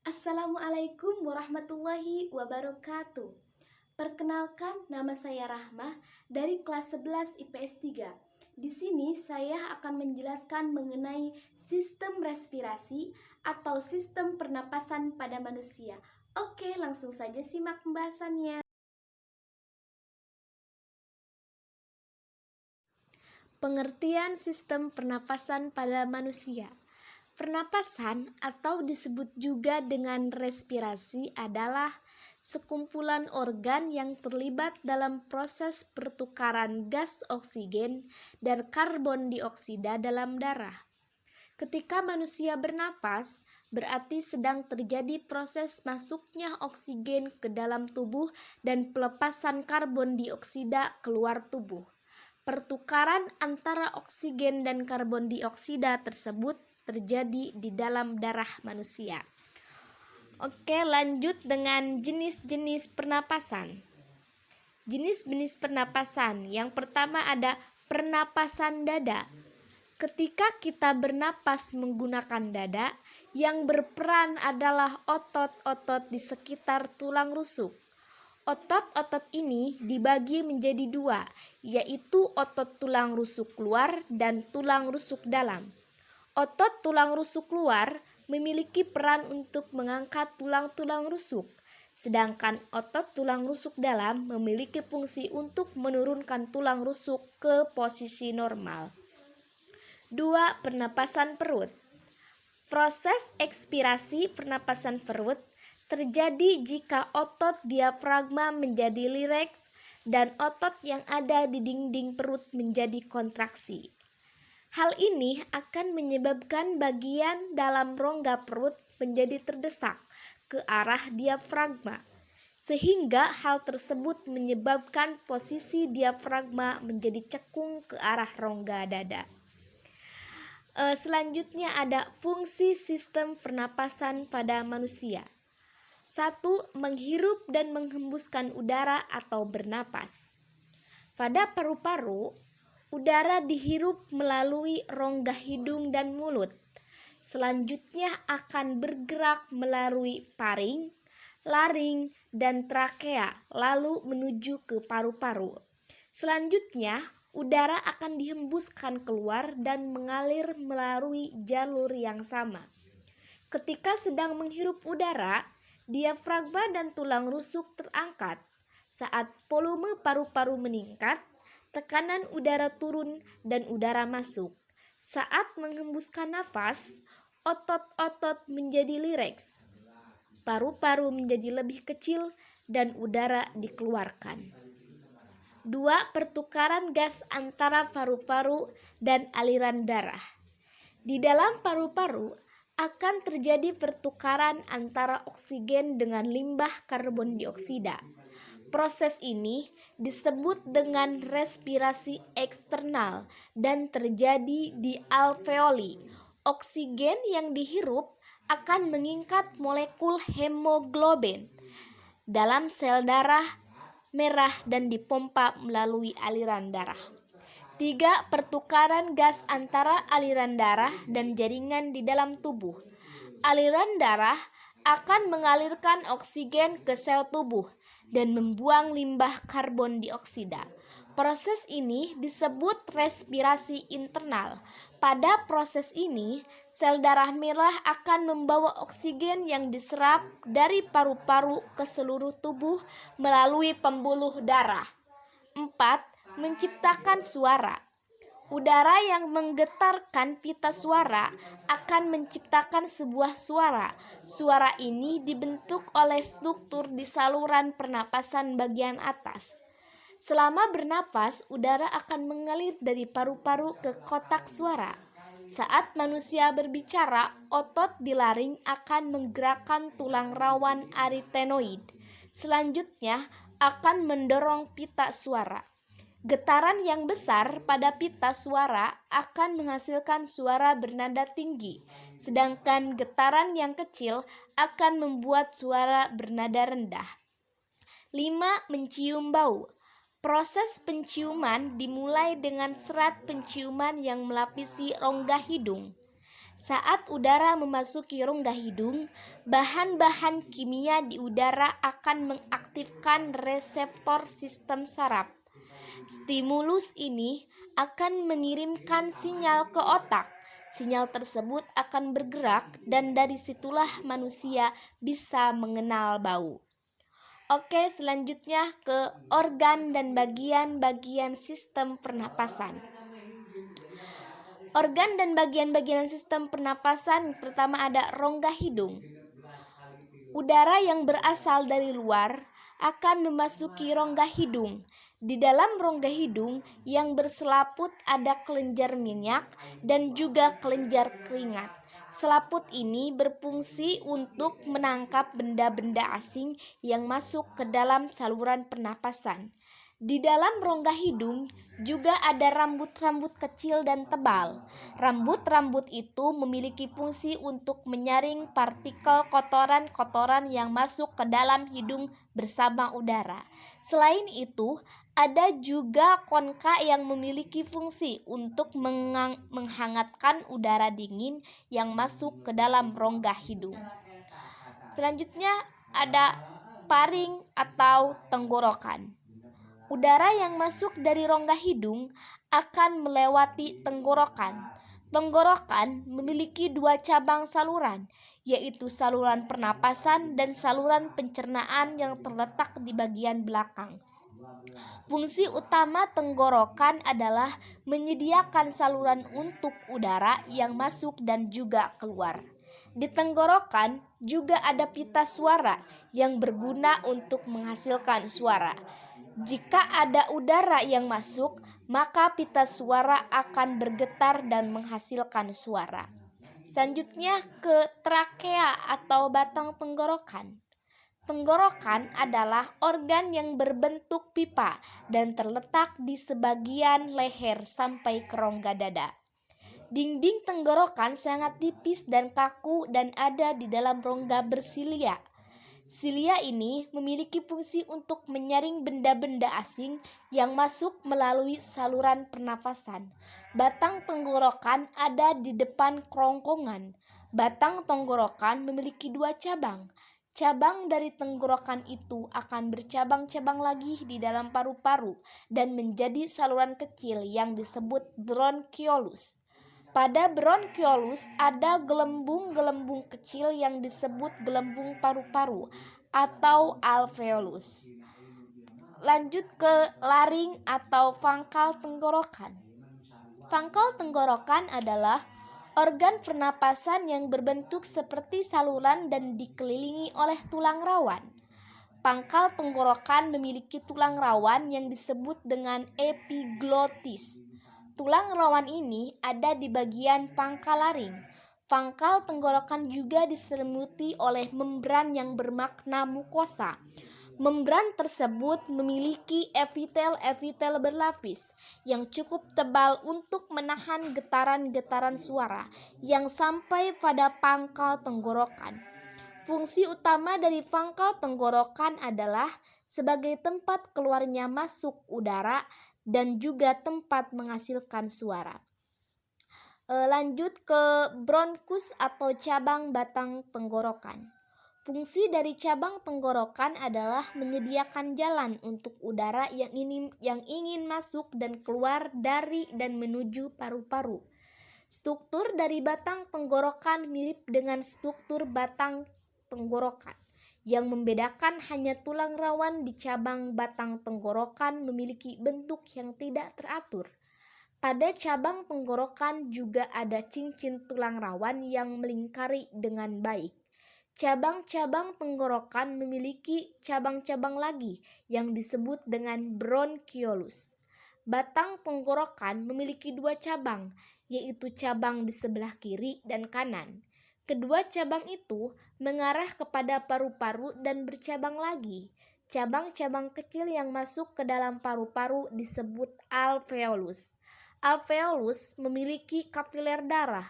Assalamualaikum warahmatullahi wabarakatuh. Perkenalkan, nama saya Rahmah dari kelas 11 IPS 3. Di sini saya akan menjelaskan mengenai sistem respirasi atau sistem pernapasan pada manusia. Oke, langsung saja simak pembahasannya. Pengertian sistem pernapasan pada manusia. Pernapasan atau disebut juga dengan respirasi adalah sekumpulan organ yang terlibat dalam proses pertukaran gas oksigen dan karbon dioksida dalam darah. Ketika manusia bernapas, berarti sedang terjadi proses masuknya oksigen ke dalam tubuh dan pelepasan karbon dioksida keluar tubuh. Pertukaran antara oksigen dan karbon dioksida tersebut terjadi di dalam darah manusia. Oke, lanjut dengan jenis-jenis pernapasan. Jenis-jenis pernapasan. Yang pertama ada pernapasan dada. Ketika kita bernapas menggunakan dada, yang berperan adalah otot-otot di sekitar tulang rusuk. Otot-otot ini dibagi menjadi dua, yaitu otot tulang rusuk luar dan tulang rusuk dalam. Otot tulang rusuk luar memiliki peran untuk mengangkat tulang-tulang rusuk, sedangkan otot tulang rusuk dalam memiliki fungsi untuk menurunkan tulang rusuk ke posisi normal. 2. Pernapasan perut. Proses ekspirasi pernapasan perut terjadi jika otot diafragma menjadi rileks dan otot yang ada di dinding perut menjadi kontraksi. Hal ini akan menyebabkan bagian dalam rongga perut menjadi terdesak ke arah diafragma, sehingga hal tersebut menyebabkan posisi diafragma menjadi cekung ke arah rongga dada. Selanjutnya ada fungsi sistem pernapasan pada manusia. 1. Menghirup dan menghembuskan udara atau bernapas. Pada paru-paru, udara dihirup melalui rongga hidung dan mulut. Selanjutnya akan bergerak melalui paring, laring, dan trakea, lalu menuju ke paru-paru. Selanjutnya, udara akan dihembuskan keluar dan mengalir melalui jalur yang sama. Ketika sedang menghirup udara, diafragma dan tulang rusuk terangkat. Saat volume paru-paru meningkat, tekanan udara turun dan udara masuk. Saat menghembuskan nafas, otot-otot menjadi rileks, paru-paru menjadi lebih kecil dan udara dikeluarkan. 2. Pertukaran gas antara paru-paru dan aliran darah. Di dalam paru-paru akan terjadi pertukaran antara oksigen dengan limbah karbon dioksida. Proses ini disebut dengan respirasi eksternal dan terjadi di alveoli. Oksigen yang dihirup akan mengikat molekul hemoglobin dalam sel darah merah dan dipompa melalui aliran darah. 3. Pertukaran gas antara aliran darah dan jaringan di dalam tubuh. Aliran darah akan mengalirkan oksigen ke sel tubuh dan membuang limbah karbon dioksida. Proses ini disebut respirasi internal. Pada proses ini, sel darah merah akan membawa oksigen yang diserap dari paru-paru ke seluruh tubuh melalui pembuluh darah. 4. Menciptakan suara. Udara yang menggetarkan pita suara akan menciptakan sebuah suara. Suara ini dibentuk oleh struktur di saluran pernapasan bagian atas. Selama bernapas, udara akan mengalir dari paru-paru ke kotak suara. Saat manusia berbicara, otot di laring akan menggerakkan tulang rawan arytenoid. Selanjutnya akan mendorong pita suara. Getaran yang besar pada pita suara akan menghasilkan suara bernada tinggi, sedangkan getaran yang kecil akan membuat suara bernada rendah. 5. Mencium bau. Proses penciuman dimulai dengan serat penciuman yang melapisi rongga hidung. Saat udara memasuki rongga hidung, bahan-bahan kimia di udara akan mengaktifkan reseptor sistem saraf. Stimulus ini akan mengirimkan sinyal ke otak. Sinyal tersebut akan bergerak dan dari situlah manusia bisa mengenal bau. Oke, selanjutnya ke organ dan bagian-bagian sistem pernapasan. Organ dan bagian-bagian sistem pernapasan pertama ada rongga hidung. Udara yang berasal dari luar akan memasuki rongga hidung. Di dalam rongga hidung yang berselaput ada kelenjar minyak dan juga kelenjar keringat. Selaput ini berfungsi untuk menangkap benda-benda asing yang masuk ke dalam saluran pernapasan. Di dalam rongga hidung juga ada rambut-rambut kecil dan tebal. Rambut-rambut itu memiliki fungsi untuk menyaring partikel kotoran-kotoran yang masuk ke dalam hidung bersama udara. Selain itu, ada juga konka yang memiliki fungsi untuk menghangatkan udara dingin yang masuk ke dalam rongga hidung. Selanjutnya ada paring atau tenggorokan. Udara yang masuk dari rongga hidung akan melewati tenggorokan. Tenggorokan memiliki dua cabang saluran, yaitu saluran pernapasan dan saluran pencernaan yang terletak di bagian belakang. Fungsi utama tenggorokan adalah menyediakan saluran untuk udara yang masuk dan juga keluar. Di tenggorokan juga ada pita suara yang berguna untuk menghasilkan suara. Jika ada udara yang masuk, maka pita suara akan bergetar dan menghasilkan suara. Selanjutnya ke trakea atau batang tenggorokan. Tenggorokan adalah organ yang berbentuk pipa dan terletak di sebagian leher sampai ke rongga dada. Dinding tenggorokan sangat tipis dan kaku dan ada di dalam rongga bersilia. Silia ini memiliki fungsi untuk menyaring benda-benda asing yang masuk melalui saluran pernafasan. Batang tenggorokan ada di depan kerongkongan. Batang tenggorokan memiliki dua cabang. Cabang dari tenggorokan itu akan bercabang-cabang lagi di dalam paru-paru dan menjadi saluran kecil yang disebut bronkiolus. Pada bronkiolus ada gelembung-gelembung kecil yang disebut gelembung paru-paru atau alveolus. Lanjut ke laring atau pangkal tenggorokan. Pangkal tenggorokan adalah organ pernapasan yang berbentuk seperti saluran dan dikelilingi oleh tulang rawan. Pangkal tenggorokan memiliki tulang rawan yang disebut dengan epiglotis. Tulang rawan ini ada di bagian pangkal laring. Pangkal tenggorokan juga diselimuti oleh membran yang bermakna mukosa. Membran tersebut memiliki epitel berlapis yang cukup tebal untuk menahan getaran-getaran suara yang sampai pada pangkal tenggorokan. Fungsi utama dari pangkal tenggorokan adalah sebagai tempat keluarnya masuk udara dan juga tempat menghasilkan suara. Lanjut ke bronkus atau cabang batang tenggorokan. Fungsi dari cabang tenggorokan adalah menyediakan jalan untuk udara yang ingin masuk dan keluar dari dan menuju paru-paru. Struktur dari batang tenggorokan mirip dengan struktur batang tenggorokan. Yang membedakan hanya tulang rawan di cabang batang tenggorokan memiliki bentuk yang tidak teratur. Pada cabang tenggorokan juga ada cincin tulang rawan yang melingkari dengan baik. Cabang-cabang tenggorokan memiliki cabang-cabang lagi yang disebut dengan bronkiolus. Batang tenggorokan memiliki dua cabang, yaitu cabang di sebelah kiri dan kanan. Kedua cabang itu mengarah kepada paru-paru dan bercabang lagi. Cabang-cabang kecil yang masuk ke dalam paru-paru disebut alveolus. Alveolus memiliki kapiler darah.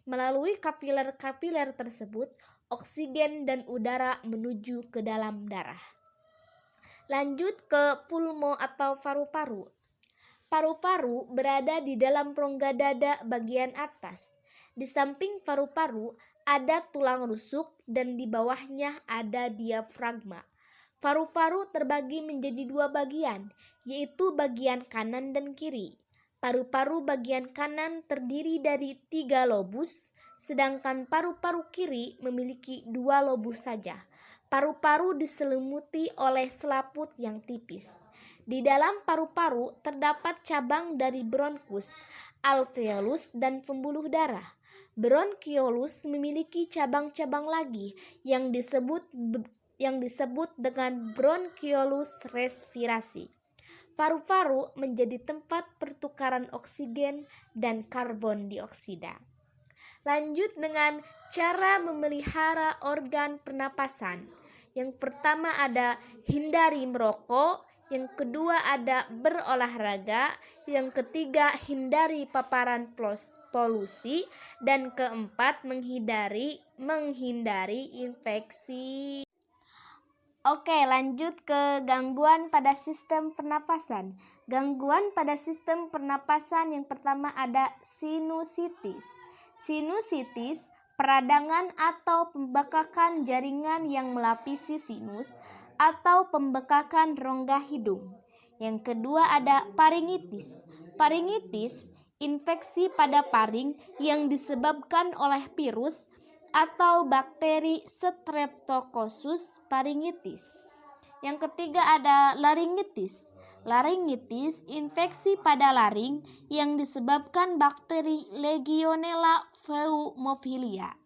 Melalui kapiler-kapiler tersebut, oksigen dan udara menuju ke dalam darah. Lanjut ke pulmo atau paru-paru. Paru-paru berada di dalam rongga dada bagian atas. Di samping paru-paru ada tulang rusuk dan di bawahnya ada diafragma. Paru-paru terbagi menjadi dua bagian, yaitu bagian kanan dan kiri. Paru-paru bagian kanan terdiri dari 3 lobus, sedangkan paru-paru kiri memiliki 2 lobus saja. Paru-paru diselimuti oleh selaput yang tipis. Di dalam paru-paru terdapat cabang dari bronkus, alveolus, dan pembuluh darah. Bronkiolus memiliki cabang-cabang lagi yang disebut dengan bronkiolus respirasi. Paru-paru menjadi tempat pertukaran oksigen dan karbon dioksida. Lanjut dengan cara memelihara organ pernapasan. Yang pertama ada hindari merokok, yang kedua ada berolahraga, yang ketiga hindari paparan polusi, dan keempat menghindari infeksi. Oke, lanjut ke gangguan pada sistem pernapasan. Gangguan pada sistem pernapasan yang pertama ada sinusitis. Sinusitis, peradangan atau pembekakan jaringan yang melapisi sinus atau pembekakan rongga hidung. Yang kedua ada faringitis. Faringitis, infeksi pada paring yang disebabkan oleh virus atau bakteri Streptococcus pharyngitis. Yang ketiga ada laringitis. Laringitis, infeksi pada laring yang disebabkan bakteri Legionella pneumophilia.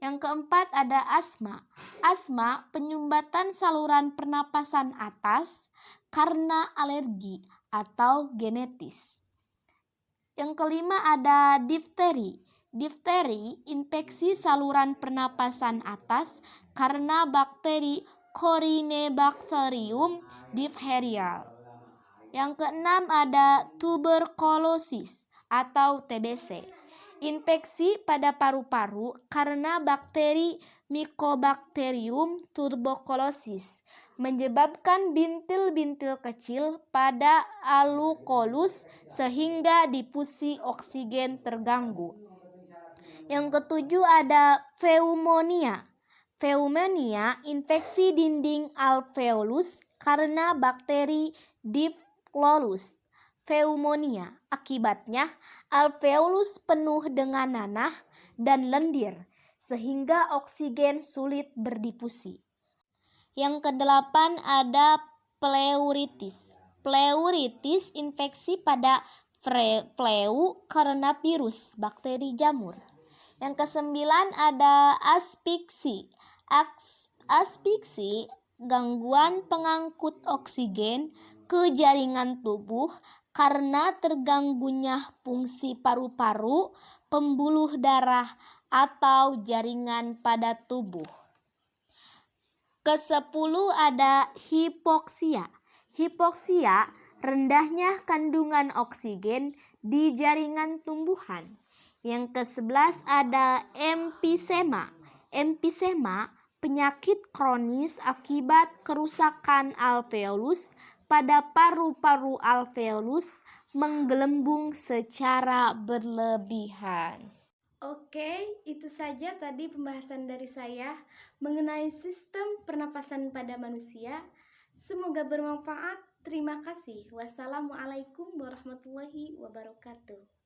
Yang keempat ada asma. Asma, penyumbatan saluran pernapasan atas karena alergi atau genetis. Yang kelima ada difteri. Difteri, infeksi saluran pernapasan atas karena bakteri Corynebacterium diphtherial. Yang keenam ada tuberkulosis atau TBC. Infeksi pada paru-paru karena bakteri Mycobacterium tuberculosis menyebabkan bintil-bintil kecil pada alveolus sehingga difusi oksigen terganggu. Yang ketujuh ada pneumonia. Pneumonia, infeksi dinding alveolus karena bakteri Diplomus pneumonia. Akibatnya, alveolus penuh dengan nanah dan lendir sehingga oksigen sulit berdifusi. Yang kedelapan ada pleuritis. Pleuritis, infeksi pada fleu karena virus bakteri jamur. Yang kesembilan ada aspiksi. Aspiksi, gangguan pengangkut oksigen ke jaringan tubuh karena terganggunya fungsi paru-paru, pembuluh darah, atau jaringan pada tubuh. Kesepuluh ada hipoksia. Hipoksia, rendahnya kandungan oksigen di jaringan tumbuhan. Yang ke-11 ada emfisema. Emfisema, penyakit kronis akibat kerusakan alveolus pada paru-paru alveolus menggelembung secara berlebihan. Oke, itu saja tadi pembahasan dari saya mengenai sistem pernapasan pada manusia. Semoga bermanfaat. Terima kasih. Wassalamualaikum warahmatullahi wabarakatuh.